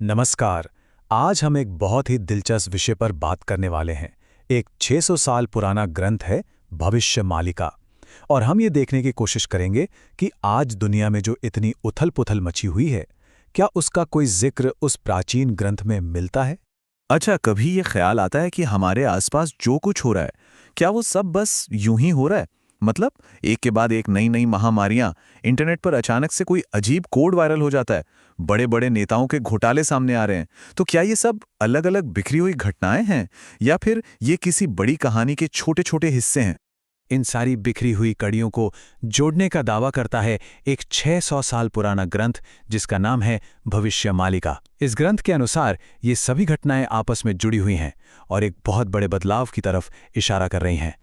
नमस्कार। आज हम एक बहुत ही दिलचस्प विषय पर बात करने वाले हैं। एक 600 साल पुराना ग्रंथ है भविष्यमालिका। और हम ये देखने की कोशिश करेंगे कि आज दुनिया में जो इतनी उथल-पुथल मची हुई है, क्या उसका कोई जिक्र उस प्राचीन ग्रंथ में मिलता है? अच्छा, कभी ये ख्याल आता है कि हमारे आसपास जो कुछ हो रहा है, क्या वो सब बस यूं ही हो रहा है? मतलब एक के बाद एक नई नई महामारियां, इंटरनेट पर अचानक से कोई अजीब कोड वायरल हो जाता है, बड़े बड़े नेताओं के घोटाले सामने आ रहे हैं। तो क्या ये सब अलग अलग बिखरी हुई घटनाएं हैं, या फिर ये किसी बड़ी कहानी के छोटे छोटे हिस्से हैं? इन सारी बिखरी हुई कड़ियों को जोड़ने का दावा करता है एक 600 साल पुराना ग्रंथ जिसका नाम है भविष्यमालिका। इस ग्रंथ के अनुसार ये सभी घटनाएं आपस में जुड़ी हुई हैं और एक बहुत बड़े बदलाव की तरफ इशारा कर रही हैं।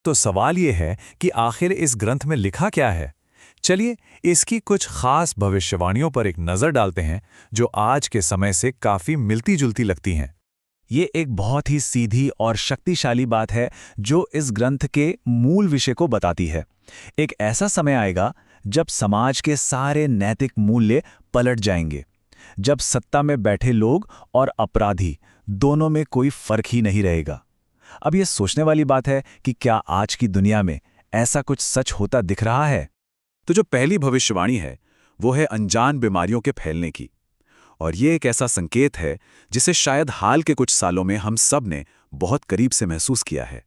तो सवाल ये है कि आखिर इस ग्रंथ में लिखा क्या है। चलिए इसकी कुछ खास भविष्यवाणियों पर एक नज़र डालते हैं जो आज के समय से काफ़ी मिलती जुलती लगती हैं। ये एक बहुत ही सीधी और शक्तिशाली बात है जो इस ग्रंथ के मूल विषय को बताती है। एक ऐसा समय आएगा जब समाज के सारे नैतिक मूल्य पलट जाएंगे, जब सत्ता में बैठे लोग और अपराधी दोनों में कोई फर्क ही नहीं रहेगा। अब ये सोचने वाली बात है कि क्या आज की दुनिया में ऐसा कुछ सच होता दिख रहा है? तो जो पहली भविष्यवाणी है वो है अनजान बीमारियों के फैलने की। और ये एक ऐसा संकेत है जिसे शायद हाल के कुछ सालों में हम सब ने बहुत करीब से महसूस किया है।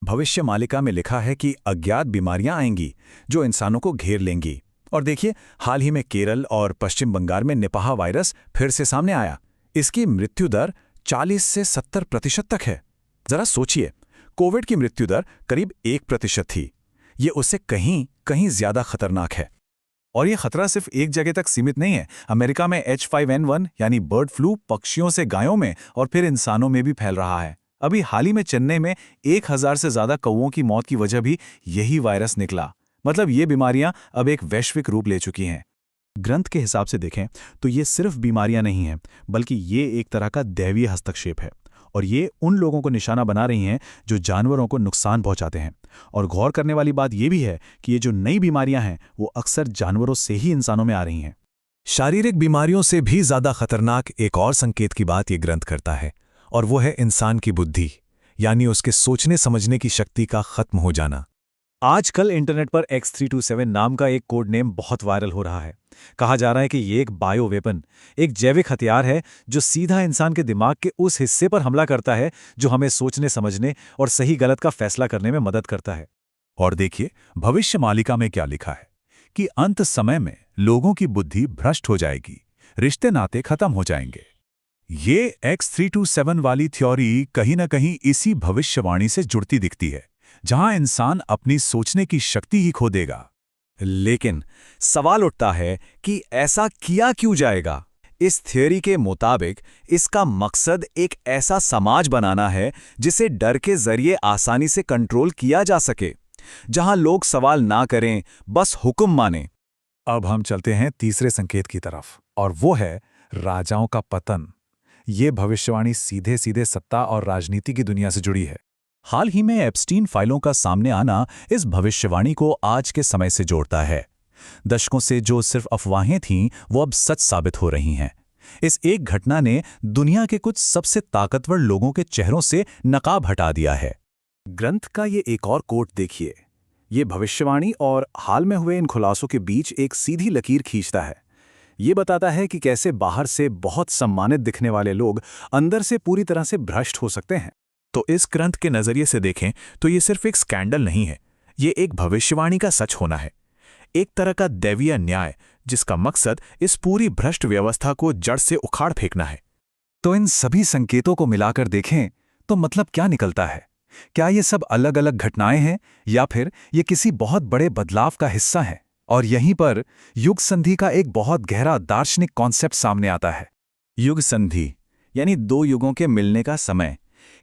भविष्यमालिका में लिखा है कि अज्ञात बीमारियां आएंगी जो इंसानों को घेर लेंगी। और देखिए, हाल ही में केरल और पश्चिम बंगाल में निपाह वायरस फिर से सामने आया। इसकी मृत्यु दर 40 से 70% तक है। जरा सोचिए, कोविड की मृत्यु दर करीब 1% थी। ये उससे कहीं कहीं ज्यादा खतरनाक है। और ये खतरा सिर्फ एक जगह तक सीमित नहीं है। अमेरिका में H5N1 यानी बर्ड फ्लू पक्षियों से गायों में और फिर इंसानों में भी फैल रहा है। अभी हाल ही में चेन्नई में 1000 से ज्यादा कौवों की मौत की वजह भी यही वायरस निकला। मतलब ये बीमारियां अब एक वैश्विक रूप ले चुकी हैं। ग्रंथ के हिसाब से देखें तो ये सिर्फ बीमारियां नहीं हैं, बल्कि ये एक तरह का दैवीय हस्तक्षेप है। और ये उन लोगों को निशाना बना रही हैं जो जानवरों को नुकसान पहुंचाते हैं। और गौर करने वाली बात यह भी है कि ये जो नई बीमारियां हैं वो अक्सर जानवरों से ही इंसानों में आ रही हैं। शारीरिक बीमारियों से भी ज्यादा खतरनाक एक और संकेत की बात ये ग्रंथ करता है, और वो है इंसान की बुद्धि, यानी उसके सोचने समझने की शक्ति का खत्म हो जाना। आजकल इंटरनेट पर X327 नाम का एक कोड नेम बहुत वायरल हो रहा है। कहा जा रहा है कि ये एक बायो वेपन, एक जैविक हथियार है जो सीधा इंसान के दिमाग के उस हिस्से पर हमला करता है जो हमें सोचने समझने और सही गलत का फैसला करने में मदद करता है। और देखिए, भविष्यमालिका में क्या लिखा है कि अंत समय में लोगों की बुद्धि भ्रष्ट हो जाएगी, रिश्ते नाते खत्म हो जाएंगे। ये X327 वाली थ्योरी कहीं ना कहीं इसी भविष्यवाणी से जुड़ती दिखती है, जहां इंसान अपनी सोचने की शक्ति ही खो देगा। लेकिन सवाल उठता है कि ऐसा किया क्यों जाएगा? इस थ्योरी के मुताबिक इसका मकसद एक ऐसा समाज बनाना है जिसे डर के जरिए आसानी से कंट्रोल किया जा सके, जहां लोग सवाल ना करें, बस हुक्म माने। अब हम चलते हैं तीसरे संकेत की तरफ, और वो है राजाओं का पतन। ये भविष्यवाणी सीधे सीधे सत्ता और राजनीति की दुनिया से जुड़ी है। हाल ही में एप्स्टीन फाइलों का सामने आना इस भविष्यवाणी को आज के समय से जोड़ता है। दशकों से जो सिर्फ अफवाहें थीं, वो अब सच साबित हो रही हैं। इस एक घटना ने दुनिया के कुछ सबसे ताकतवर लोगों के चेहरों से नकाब हटा दिया है। ग्रंथ का ये एक और कोट देखिए। ये भविष्यवाणी और हाल में हुए इन खुलासों के बीच एक सीधी लकीर खींचता है। ये बताता है कि कैसे बाहर से बहुत सम्मानित दिखने वाले लोग अंदर से पूरी तरह से भ्रष्ट हो सकते हैं। तो इस ग्रंथ के नजरिए से देखें तो ये सिर्फ एक स्कैंडल नहीं है, ये एक भविष्यवाणी का सच होना है, एक तरह का दैवीय न्याय जिसका मकसद इस पूरी भ्रष्ट व्यवस्था को जड़ से उखाड़ फेंकना है। तो इन सभी संकेतों को मिलाकर देखें तो मतलब क्या निकलता है? क्या ये सब अलग अलग घटनाएं हैं या फिर ये किसी बहुत बड़े बदलाव का हिस्सा है? और यहीं पर युग संधि का एक बहुत गहरा दार्शनिक कॉन्सेप्ट सामने आता है। युग संधि यानी दो युगों के मिलने का समय।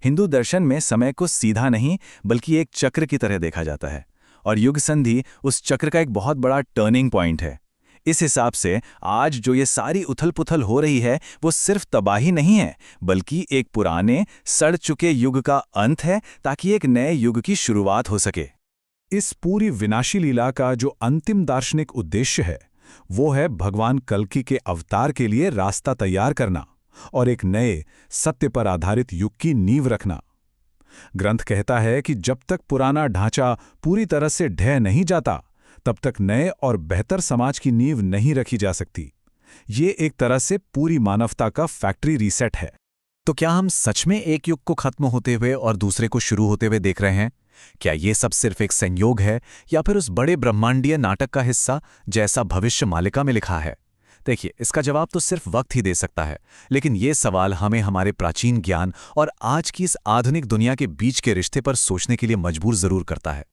हिंदू दर्शन में समय को सीधा नहीं बल्कि एक चक्र की तरह देखा जाता है, और युग संधि उस चक्र का एक बहुत बड़ा टर्निंग पॉइंट है। इस हिसाब से आज जो ये सारी उथल-पुथल हो रही है वो सिर्फ तबाही नहीं है, बल्कि एक पुराने सड़ चुके युग का अंत है, ताकि एक नए युग की शुरुआत हो सके। इस पूरी विनाशी लीला का जो अंतिम दार्शनिक उद्देश्य है वो है भगवान कल्कि के अवतार के लिए रास्ता तैयार करना। और एक नए, सत्य पर आधारित युग की नींव रखना। ग्रंथ कहता है कि जब तक पुराना ढांचा पूरी तरह से ढह नहीं जाता, तब तक नए और बेहतर समाज की नींव नहीं रखी जा सकती। ये एक तरह से पूरी मानवता का फैक्ट्री रीसेट है। तो क्या हम सच में एक युग को खत्म होते हुए और दूसरे को शुरू होते हुए देख रहे हैं? क्या ये सब सिर्फ एक संयोग है या फिर उस बड़े ब्रह्मांडीय नाटक का हिस्सा, जैसा भविष्य मालिका में लिखा है? देखिए, इसका जवाब तो सिर्फ वक्त ही दे सकता है, लेकिन ये सवाल हमें हमारे प्राचीन ज्ञान और आज की इस आधुनिक दुनिया के बीच के रिश्ते पर सोचने के लिए मजबूर जरूर करता है।